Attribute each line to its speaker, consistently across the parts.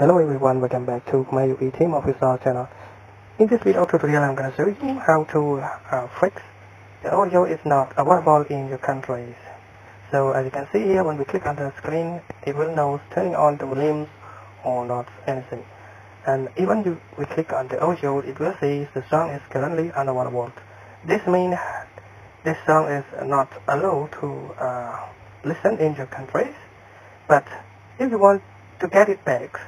Speaker 1: Hello everyone, welcome back to KhmerueTeams official channel. In this video tutorial, I'm going to show you how to fix the audio is not available in your countries. So as you can see here, when we click on the screen, it will know turning on the volume or not anything. And even we click on the audio, it will say the song is currently unavailable. This means this song is not allowed to listen in your countries. But if you want to get it back,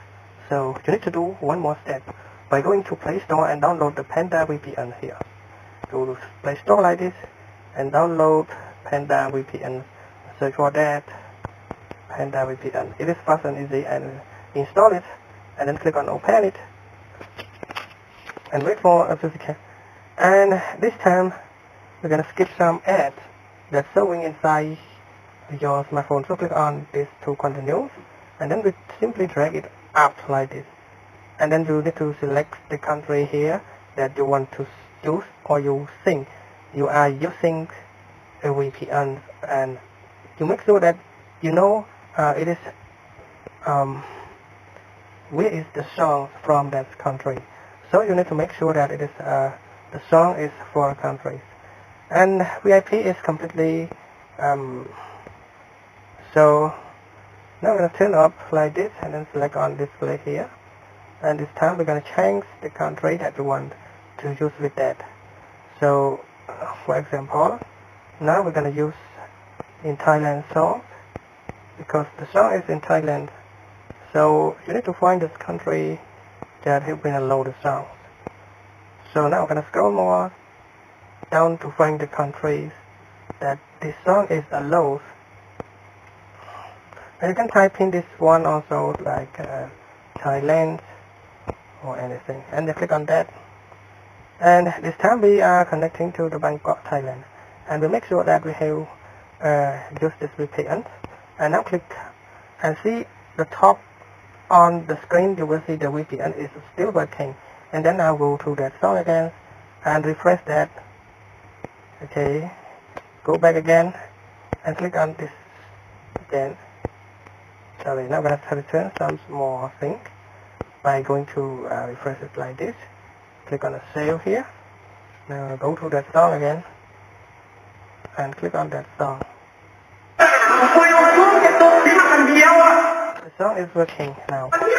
Speaker 1: so you need to do one more step by going to Play Store and download the Panda VPN here. Go to Play Store like this and download Panda VPN. Search for that Panda VPN. It is fast and easy, and install it and then click on Open it and wait for a few seconds. And this time we're gonna skip some ads that's showing inside your smartphone. So click on this to continue, and then we simply drag it up like this, and then you need to select the country here that you want to use, or you think you are using a VPN, and you make sure that you know it is where is the song from that country. So you need to make sure that it is the song is for countries, and VIP is completely so now we're going to turn up like this and then select on display here, and this time we're going to change the country that we want to use with that. So for example, now we're going to use in Thailand song because the song is in Thailand. So you need to find this country that has been allowed the song. So now we're going to scroll more down to find the countries that this song is allowed. And you can type in this one also, like Thailand or anything, and then click on that. And this time we are connecting to the Bangkok, Thailand, and we make sure that we have used this VPN. And now click and see the top on the screen. You will see the VPN is still working. And then I'll go to that song again and refresh that. Okay, go back again and click on this again. Sorry, now I'm going to return some more things by going to refresh it like this. Click on the save here. Now go to that song again and click on that song. The song is working now. And when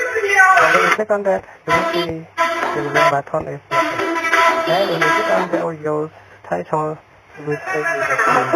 Speaker 1: you click on that, you will see the red button is working. And when you click on the audio's title, it will take you to the